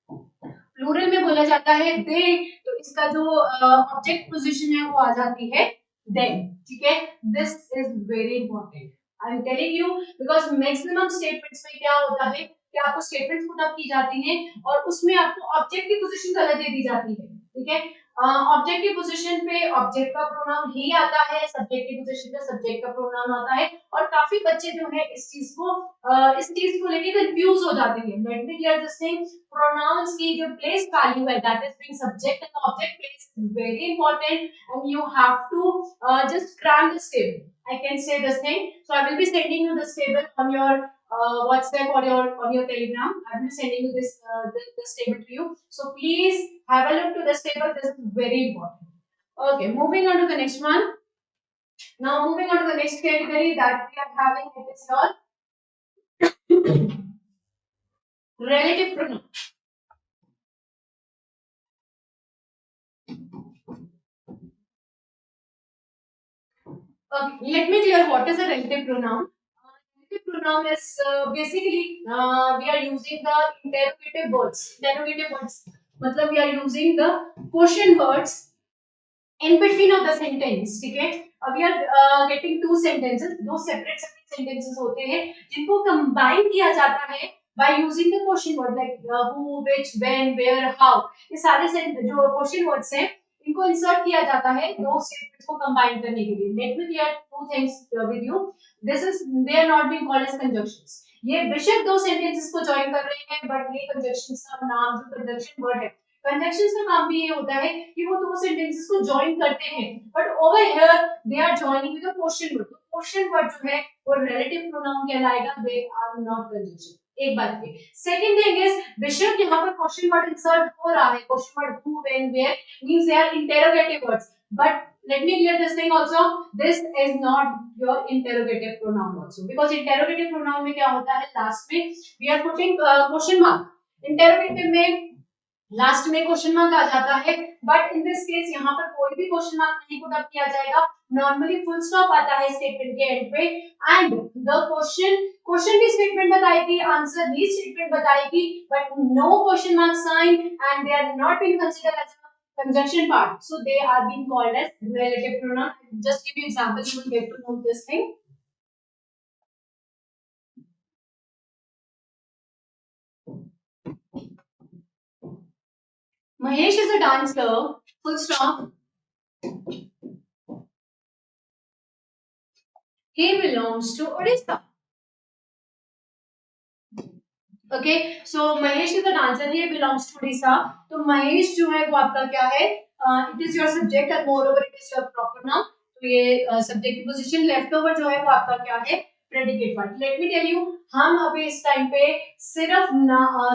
प्लूरल में बोला जाता है दे, तो इसका जो ऑब्जेक्ट पोजीशन है वो आ जाती है देम, ठीक है। This is very important, I am telling you, because maximum statements में क्या होता है कि आपको स्टेटमेंट्स पुट अप की जाती हैं और उसमें आपको ऑब्जेक्ट की पोजीशन गलत दे दी जाती है, ठीक है। ऑब्जेक्ट की पोजीशन पे ऑब्जेक्ट का प्रोनाउन ही आता है, सब्जेक्ट की पोजीशन पे सब्जेक्ट का प्रोनाउन आता है, और काफी बच्चे जो है इस चीज को लेके कंफ्यूज हो जाते हैं। Let me clear this thing, pronouns की जो प्लेस वैल्यू है that is being subject and object place is very important and you have to just cram this table, I can say this thing, so I will be sending you this table on your WhatsApp or your Telegram. I will be sending you this table to you, so please have a look to this table, this is very important. Okay, moving on to the next one. Now moving on to the next category that we are having, it is your relative pronoun. Let me clear what is a relative pronoun. Relative pronoun is basically we are using the interrogative words. Interrogative words, मतलब we are using the question words in between of the sentence, ठीक है। We are getting two sentences, दो separate sentences होते हैं जिनको combine किया जाता है by using the question word like who, which, when, where, how। ये सारे जो question words हैं इनको इंसर्ट किया जाता है दो स्टेटमेंट्स को कंबाइन करने के लिए। Let me clear two things with you, this is they are not being called as conjunctions. ये बेशक दो सेंटेंसेस को जॉइन कर रहे हैं बट ये कंजंक्शंस का नाम जो कंजंक्शन वर्ड है, कंजंक्शंस का काम भी ये होता है कि वो दो सेंटेंसेस को जॉइन करते हैं, but over here they are joining with a question word. Question word जो है वो रिलेटिव प्रोनाउन कहलाएगा, दे आर नॉट कंजंक्शन। एक बात ये, सेकंड थिंग इज बेशक यहाँ पर क्वेश्चन वर्ड इंसर्ट हो रहा है, question word who, when, where means they are interrogative words, but let me clear this thing also, this is not your interrogative pronoun also, because interrogative pronoun में क्या होता है लास्ट में we are putting question mark, interrogative में लास्ट में क्वेश्चन मार्क आ जाता है, बट इन दिस केस यहाँ पर कोई भी क्वेश्चन मार्क नहीं पुट अप किया जाएगा, नॉर्मली फुल स्टॉप आता है स्टेटमेंट के एंड पे एंड द क्वेश्चन भी स्टेटमेंट बताएगी, आंसर भी स्टेटमेंट बताएगी, but no question mark sign and they are not being considered as conjunction part, so they are being called as relative pronoun. Just give you example, you will get to know this thing. Mahesh is a dancer, full stop, he belongs to Odisha. Okay, so Mahesh is the dancer, he belongs to Orissa. तो महेश जो है वो आपका क्या है, it is your subject and moreover it is your proper noun. तो ये सब्जेक्ट की पोजीशन, लेफ्ट ओवर जो है वो आपका क्या है, predicate word. Let me tell you, हम अभी इस टाइम पे सिर्फ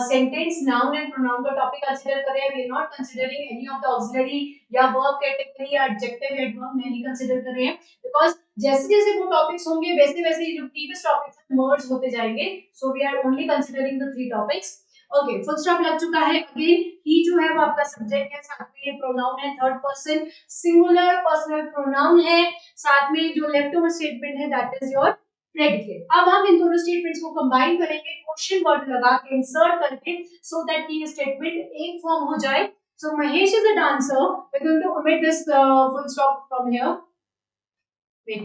सेंटेंस, नाउन एंड प्रोनाउन का टॉपिक कंसीडर कर रहे हैं, we are not considering any of the auxiliary या वर्ब कैटेगरी या एडजेक्टिव एडवर्ब नहीं कंसीडर कर रहे हैं, बिकॉज जैसे जैसे वो टॉपिक्स होंगे वैसे वैसे जो प्रीवियस टॉपिक्स मर्ज होते जाएंगे, so we are only considering the three topics. Okay, full stop लग चुका है। अगेन ही जो है वो आपका सब्जेक्ट है, साथ में ये प्रोनाउन है, third person singular personal pronoun है, साथ में जो लेफ्ट ओवर स्टेटमेंट है दैट इज योर प्रेडिकेट। अब हम इन दोनों स्टेटमेंट्स को कंबाइन करेंगे क्वेश्चन वर्ड लगा के, इंसर्ट करके, सो दैट ये स्टेटमेंट एक फॉर्म हो जाए। So Mahesh is a dancer, we are going to omit this full stop from here, wait,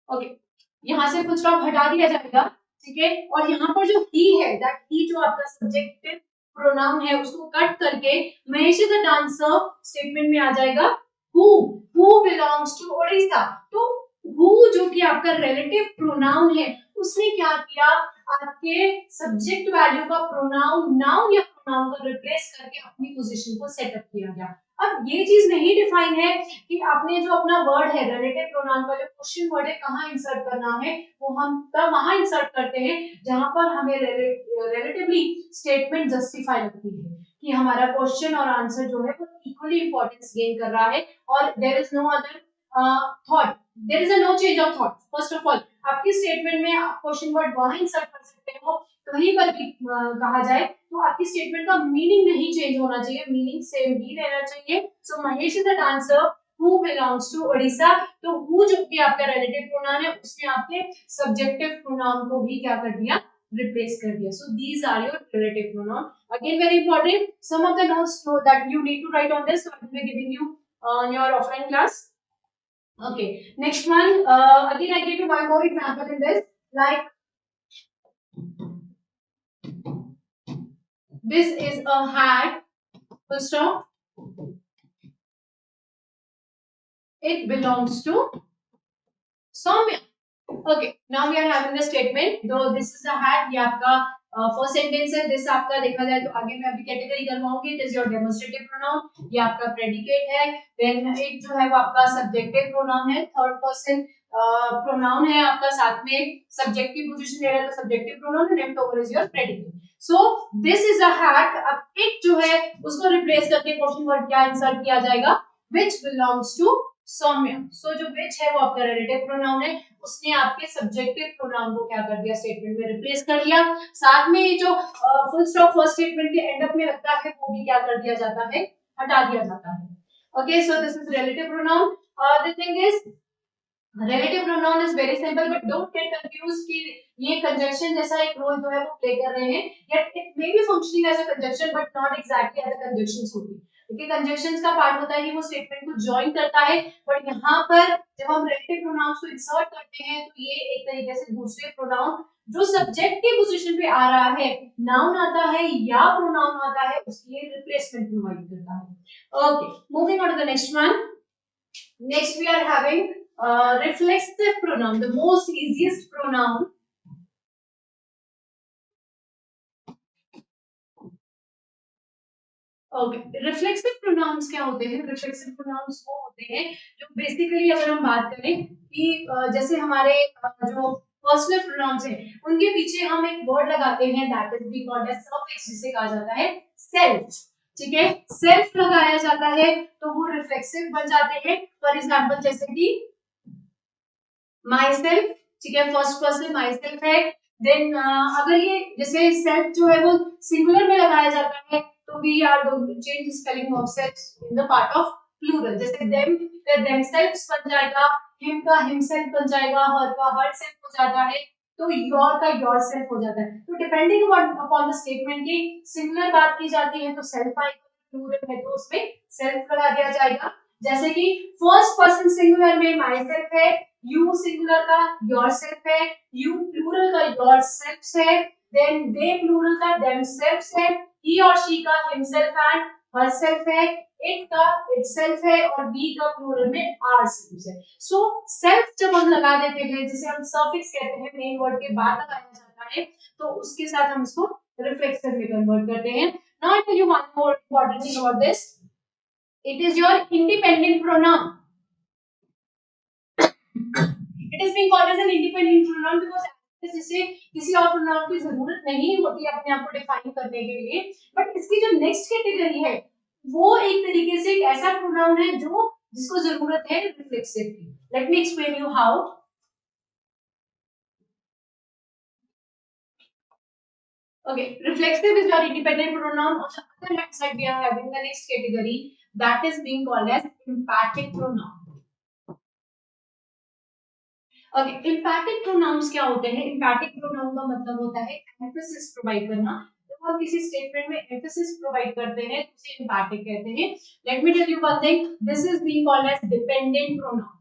okay, यहाँ से फुल स्टॉप हटा दिया जाएगा, ठीक है। और यहाँ पर जो ही है, दैट ही जो आपका सब्जेक्टिव प्रोनाउन है उसको कट करके Mahesh is a dancer statement में आ जाएगा हु बिलोंग्स टू ओडिशा। तो हु जो कि आपका रिलेटिव प्रोनाउन है उसने क्या किया, आपके सब्जेक्ट वैल्यू का प्रोनाउन नाउन या प्रोनाउन को रिप्लेस करके अपनी पोजीशन को सेटअप किया गया। अब ये चीज नहीं डिफाइन है कि आपने जो अपना वर्ड है रिलेटिव प्रोनाउन का जो क्वेश्चन वर्ड है कहाँ इंसर्ट करना है, वो हम तब वहां इंसर्ट करते हैं जहां पर हमें रिलेटिवली स्टेटमेंट जस्टिफाई लगती है कि हमारा क्वेश्चन और आंसर जो है वो इक्वली इंपॉर्टेंस गेन कर रहा है और there is no other thought, there is a no change of thought. First of all आपकी स्टेटमेंट में आप क्वेश्चन वर्ड वहां इंसर्ट कर सकते हो कहीं पर भी कहा जाए तो आपकी स्टेटमेंट का मीनिंग नहीं चेंज होना चाहिए, मीनिंग सेम ही रहना चाहिए। So Mahesh is the answer who belongs to Odisha. तो हु जो कि आपका रिलेटिव प्रोनाउन है उसने आपके सब्जेक्टिव प्रोनाउन को भी क्या कर दिया, रिप्लेस कर दिया। So these are your relative pronoun. Again very important, some of the notes that you need to write on this, I will be giving you on your offline class. Okay, next one, again I give you one more example in this, like this is a hat, full stop, it belongs to Soumya. Okay, now we are having the statement, though this is a hat, ये आपका फर्स्ट सेंटेंस है, दिस आपका देखा जाए तो आगे मैं अभी कैटेगरी करवाऊंगी, it is your demonstrative pronoun, ये आपका प्रेडिकेट है, देन इट जो है वो आपका सब्जेक्टिव प्रोनाउन है, थर्ड पर्सन प्रोनाउन है आपका, साथ में सब्जेक्ट की पोजीशन ले रहा है तो subjective pronoun, left over is your predicate. So this is a hat, अब इट जो है उसको रिप्लेस करके क्वेश्चन वर्ड क्या इंसर्ट किया जाएगा, व्हिच बिलोंग्स टू सौम्या। सो जो व्हिच है वो आपका रिलेटिव प्रोनाउन है, उसने आपके सब्जेक्टिव प्रोनाउन को क्या कर दिया, स्टेटमेंट में रिप्लेस कर दिया। साथ में ये जो फुल स्टॉप फर्स्ट स्टेटमेंट के एंड अप में लगता है वो भी क्या कर दिया जाता है, हटा दिया जाता है। Okay, so this is relative pronoun. The thing is relative pronoun is very simple, but don't get confused कि ये कंजंक्शन जैसा एक रोल जो है वो प्ले कर रहे हैं, yet it may be functioning as a conjunction but not exactly as a conjunctions होती है। देखिए कंजंक्शंस का पार्ट होता है कि वो स्टेटमेंट को जॉइन करता है, बट यहाँ पर जब हम रिलेटिव प्रोनाउंस को इंसर्ट करते हैं तो ये एक तरीके से दूसरे प्रोनाउन जो सब्जेक्ट की पोजीशन पे आ रहा है, नाउन आता है या प्रोनाउन आता है, उसकी रिप्लेसमेंट प्रोवाइड करता है। Okay, moving on to the next one. Next we are having reflexive pronoun, the most easiest pronoun. Okay, reflexive pronouns क्या होते हैं? रिफ्लेक्सिव प्रोनाउंस वो होते हैं जो बेसिकली अगर हम बात करें कि जैसे हमारे जो पर्सनल प्रोनाउंस हैं उनके पीछे हम एक वर्ड लगाते हैं, that is we called as suffix, जिसे कहा जाता है सेल्फ। ठीक है, सेल्फ लगाया जाता है तो वो रिफ्लेक्सिव बन जाते हैं। फॉर एग्जांपल जैसे कि माई सेल्फ, ठीक है, फर्स्ट पर्सन माई सेल्फ है। देन अगर ये जैसे सेल्फ जो है वो सिंगुलर में लगाया जाता है तो we are going to change spelling of self in the part of plural, जैसे देम का देमसेल्व्स बन जाएगा, हिम का हिमसेल्फ बन जाएगा, हर का हर सेल्फ हो जाता है, तो योर का योर सेल्फ हो जाता है। तो डिपेंडिंग अपॉन द स्टेटमेंट की सिंगुलर बात की जाती है तो सेल्फ आएगा, प्लूरल है तो उसमें सेल्फ लगा दिया जाएगा। जैसे कि फर्स्ट पर्सन सिंगुलर में माई सेल्फ है, यू सिंगुलर का योर सेल्फ है, यू प्लूरल का योर सेल्फ है, देन दे प्लूरल का देमसेल्व्स है, ही और शी का हिमसेल्फ एंड हरसेल्फ है, इट का इटसेल्फ है और वी का प्लूरल में आरसेल्फ है। सो सेल्फ जब हम लगा देते हैं, जिसे हम सफिक्स कहते हैं, मेन वर्ड के बाद लगाया जाता है, तो उसके साथ हम इसको रिफ्लेक्सिव में कन्वर्ट करते हैं। Now I tell you one more important thing about this, it is your independent pronoun. It is being called as an independent pronoun because जिसे किसी और प्रोनाउन की जरूरत नहीं होती अपने आप को डिफाइन करने के लिए, बट इसकी जो नेक्स्ट कैटेगरी है वो एक तरीके से एक ऐसा प्रोनाउन है जो जिसको जरूरत है रिफ्लेक्सिव की। Let me explain you how. Okay, reflexive is your independent pronoun. On the other hand side, we are having the next category that is being called as emphatic pronoun. Okay, emphatic pronouns क्या होते हैं? एम्फैटिक प्रोनाउन का मतलब होता है एम्फेसिस प्रोवाइड करना। जब हम किसी स्टेटमेंट में एम्फेसिस प्रोवाइड करते हैं तो उसे एम्फैटिक कहते हैं। Let me tell you one thing, this is being called as dependent pronoun.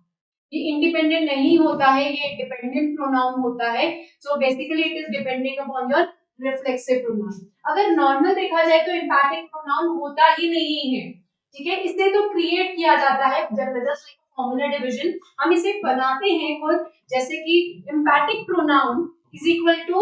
ये इंडिपेंडेंट नहीं होता है, ये डिपेंडेंट प्रोनाउन होता है। So basically it is depending upon your reflexive pronoun. अगर नॉर्मल देखा जाए तो एम्फैटिक प्रोनाउन होता ही नहीं है, ठीक है, इसे तो क्रिएट किया जाता है जस्ट फॉर्मूला डिवीजन, हम इसे बनाते हैं खुद, जैसे कि emphatic pronoun is equal to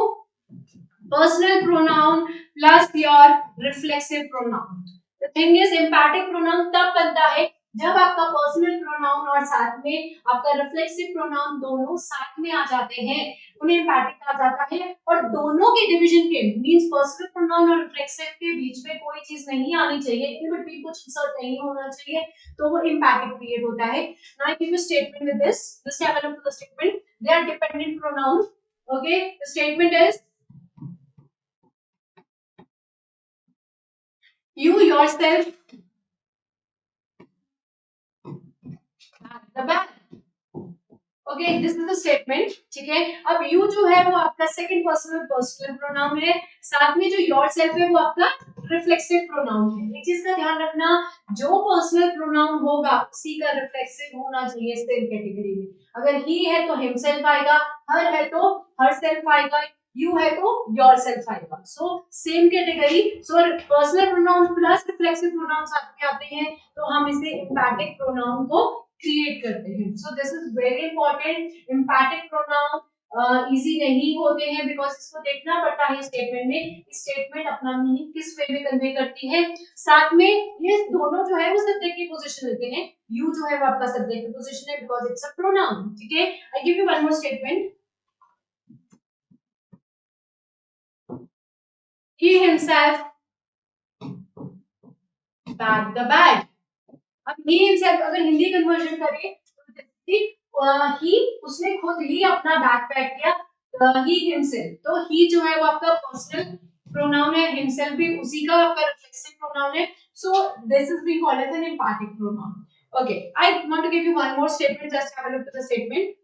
personal pronoun plus your reflexive pronoun. The thing is emphatic pronoun तब बनता है जब आपका पर्सनल प्रोनाउन और साथ में आपका रिफ्लेक्सिव प्रोनाउन दोनों साथ में आ जाते हैं, उन्हें एम्पैथिक कहा जाता है। और दोनों के डिवीजन के मींस पर्सनल प्रोनाउन और रिफ्लेक्सिव के बीच में कोई चीज नहीं आनी चाहिए, इन बिटवीन कुछ इंसर्ट नहीं होना चाहिए, तो वो एम्पैथिक क्रिएट होता है। Now I give you statement with this, just have a look to the statement. They are dependent pronoun. Okay, the statement is you yourself the bag. Okay, this is the statement. ठीक है, अब यू जो है वो आपका सेकंड पर्सनल प्रोनाउन है, साथ में जो योरसेल्फ है वो आपका रिफ्लेक्सिव प्रोनाउन है। एक चीज का ध्यान रखना, जो पर्सनल प्रोनाउन होगा उसी का रिफ्लेक्सिव होना चाहिए सेम कैटेगरी में। अगर ही है तो हिमसेल्फ आएगा, हर है तो हरसेल्फ आएगा, यू है तो योरसेल्फ आएगा। So same category, so personal pronoun plus reflexive pronoun साथ में आते हैं तो हम इसे एम्पैथिक प्रोनाउन को क्रिएट करते हैं। सो this is very important. Empathic pronoun easy नहीं होते हैं बिकॉज इसको देखना पड़ता है स्टेटमेंट में, स्टेटमेंट अपना मीनिंग किस वे में कन्वे करती है। साथ में ये दोनों जो है वो सब्जेक्ट की पोजीशन लेते हैं, यू जो है वो आपका सब्जेक्ट की पोजीशन है बिकॉज इट्स अ प्रोनाउन। ठीक है, आई give you one more statement. He himself packed the bag. अब he himself अगर हिंदी कन्वर्जन करें तो ही उसने खुद ही अपना बैग पैक किया, ही हिमसेल्फ, तो ही जो है वो आपका पर्सनल प्रोनाउन है, हिमसेल्फ भी उसी का आपका रिफ्लेक्सिव प्रोनाउन है। So this is being called as an empathic pronoun. Okay, I want to give you one more statement, just have a look to the statement.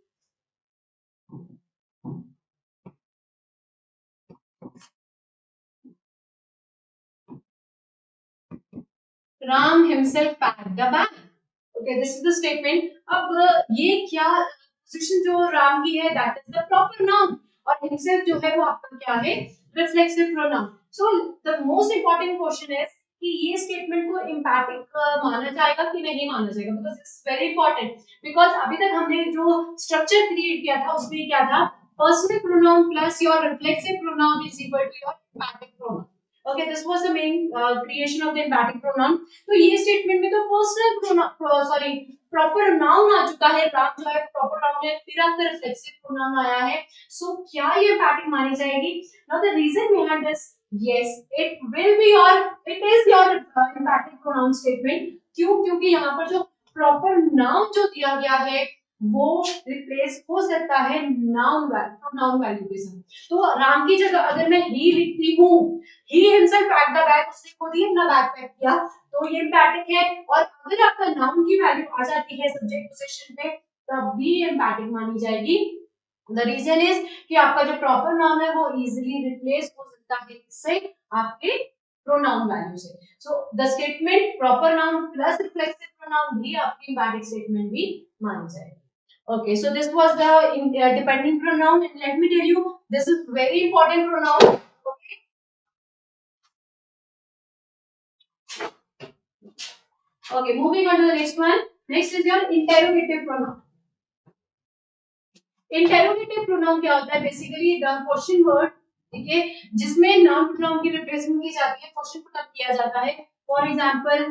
Ram himself packed the bag. Okay, this is the statement. अब ये क्या पोजीशन जो राम की है, that is the proper noun, और himself जो है वो आपका क्या है, reflexive pronoun. So the most important question is कि ये स्टेटमेंट को एम्पैथिक माना जाएगा कि नहीं माना जाएगा, because it's very important. Because अभी तक हमने जो स्ट्रक्चर क्रिएट किया था उसमें क्या था, personal pronoun plus your reflexive pronoun is equal to your empathic pronoun. Okay, this was the main creation of the empathic pronoun. तो ये स्टेटमेंट में तो personal pronoun sorry proper noun आ चुका है, राम जो है प्रॉपर नाउन है, फिर आपका रिफ्लेक्सिव प्रोनाउन आया है। सो क्या ये एम्पैथिक मानी जाएगी? Now the reason behind this, yes it will be your, it is your emphatic pronoun statement। क्यों? क्योंकि यहाँ पर जो प्रॉपर नाउन जो दिया गया है वो रिप्लेस हो सकता है नाउन वैल्यू के साथ। तो राम की जगह अगर मैं ही लिखती हूँ, he himself packed the bag, उसने खुद ही अपना बैग पैक किया, तो ये एम्पैथिक है। और अगर आपका नाउन की वैल्यू आ जाती है सब्जेक्ट पोजीशन पे तब भी एम्पैथिक मानी जाएगी। द रीजन इज कि आपका जो प्रॉपर नाउन है वो इजीली रिप्लेस हो सकता है इससे, आपके प्रोनाउन वैल्यू से। So the statement proper noun plus reflexive pronoun भी आपकी एम्पैथिक स्टेटमेंट भी मानी जाएगी। Okay, so this was the dependent pronoun, and let me tell you, this is very important pronoun. Okay, okay, moving on to the next one. Next is your interrogative pronoun. Interrogative pronoun क्या होता है? बेसिकली द क्वेश्चन वर्ड, ठीक है, जिसमें नाउन प्रोनाउन की रिप्लेसमेंट की जाती है, क्वेश्चन पुट अप किया जाता है। For example,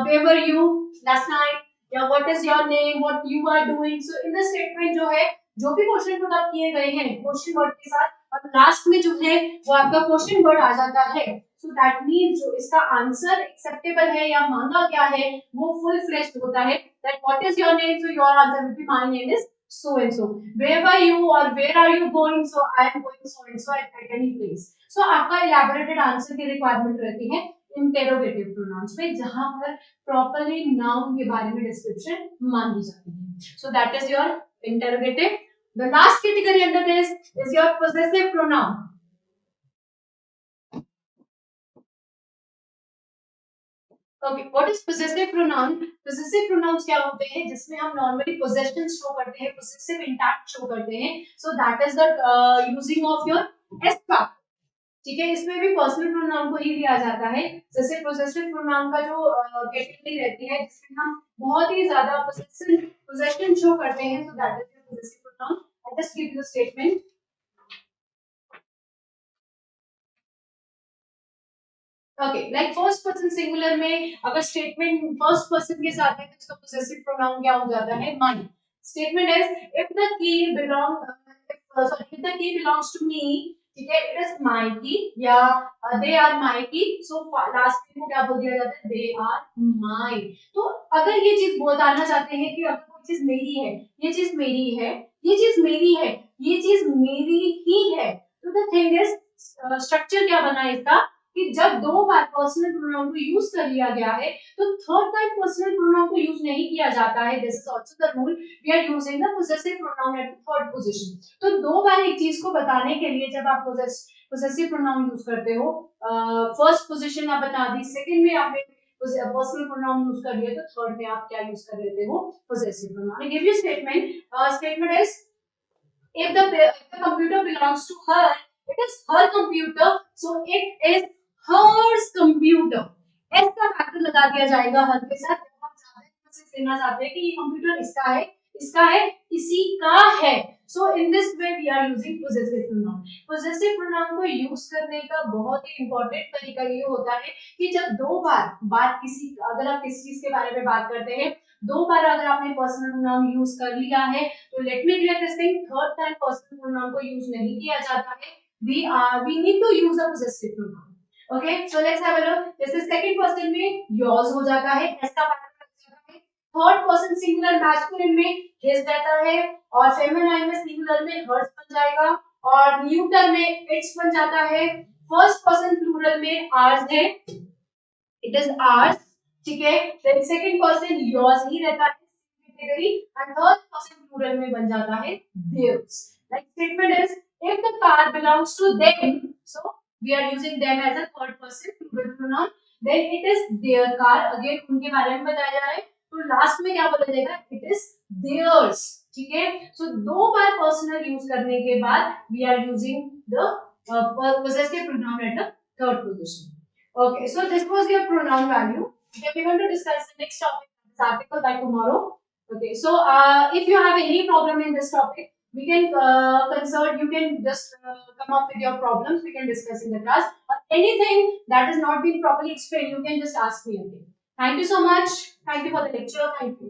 where were you last night, या what is your name, what you are doing. So in the statement जो है जो भी क्वेश्चन पुट अप किए गए हैं क्वेश्चन वर्ड के साथ, और लास्ट में जो है वो आपका क्वेश्चन वर्ड आ जाता है। सो दैट मींस जो इसका आंसर एक्सेप्टेबल है या मांगा गया है वो फुल फ्लेश्ड होता है। That what is your name, so your answer will be my name is so and so, where were you or where are you going, so I am going so and so at any place। so आपका elaborated answer की requirement रहती है interrogative pronouns में, जहां पर properly noun के बारे में description मांगी जाती है। so that is your interrogative। the last category under this is your possessive pronoun। Okay, what is possessive pronoun? Possessive pronouns क्या होते हैं जिसमें हम नॉर्मली पोजेशन शो करते हैं, पोजेसिव इंटैक्ट शो करते हैं। सो that is the using of your S factor. ठीक है, इसमें भी पर्सनल प्रोनाउन को ही लिया जाता है। जैसे पोजेसिव प्रोनाउन का जो कैटेगरी रहती है जिसमें हम बहुत ही ज्यादा पोजेशन शो करते हैं, सो that is your possessive pronoun. I just give you the statement. Okay, like first person singular में अगर स्टेटमेंट फर्स्ट पर्सन के साथ है तो उसका पोजेसिव प्रोनाउन क्या हो जाता है? My. Statement is if the key belong if the key belongs to me, ठीक है, इट इज माई की या दे आर माई की, सो लास्ट में को क्या बोल दिया जाता है? They are my. तो अगर ये चीज बताना चाहते हैं कि अगर कोई चीज मेरी है, ये चीज मेरी है, ये चीज मेरी है, ये चीज मेरी ही है, तो द थिंग इज स्ट्रक्चर क्या बना इसका कि जब दो बार पर्सनल प्रोनाउन को यूज कर लिया गया है तो थर्ड टाइम पर्सनल प्रोनाउन को यूज नहीं किया जाता है. This is also the rule. We are using the possessive pronoun at the third position. तो दो बार एक चीज को बताने के लिए जब आप पोजेसिव प्रोनाउन यूज करते हो, फर्स्ट पोजीशन आप बता दी, सेकंड में आपने पर्सनल प्रोनाउन यूज कर लिया, तो थर्ड में आप क्या यूज कर लेते हो? Possessive pronoun. I give you statement. Statement is if the computer belongs to her, it is her computer, so it is hers computer. ऐसा फैक्टर लगा दिया जाएगा हर के साथ जब हम चाहते हैं मैसेज देना चाहते हैं कि ये कंप्यूटर इसका है, इसका है, इसी का है. So in this way we are using possessive pronoun. Possessive pronoun को यूज करने का बहुत ही इंपॉर्टेंट तरीका ये होता है कि जब दो बार बात किसी, अगर आप किसी चीज के बारे में बात करते हैं, दो बार अगर आपने पर्सनल प्रोनाउन यूज कर लिया है तो late me clear this thing, third time personal pronoun को यूज नहीं किया जाता है. we need to use a possessive pronoun. Okay, so let's have a look. This is second person में yours हो जाता है, ऐसा पैटर्न लग जाता है. थर्ड पर्सन सिंगुलर मैस्कुलिन में his रहता है और फेमिनाइन में सिंगुलर में hers बन जाएगा और न्यूटर में its बन जाता है. फर्स्ट पर्सन प्लूरल में ours है, it is ours, ठीक है. देन सेकंड पर्सन yours ही रहता है category and third person plural में बन जाता है theirs. Like statement is if the car belongs to them, so we are using them as a third person plural pronoun, then it is their car. Again उनके बारे में बताया जा रहा है तो लास्ट में क्या बोला जाएगा? it is theirs, ठीक है. so दो बार personal यूज करने के बाद we are using the possessive pronoun at the third position. Okay, so this was your pronoun value. Okay, we're going to discuss the next topic in this article by tomorrow. Okay, so if you have any problem in this topic, we can consult. You can just come up with your problems. We can discuss in the class. Or anything that has not been properly explained, you can just ask me again. Thank you so much. Thank you for the lecture. Thank you.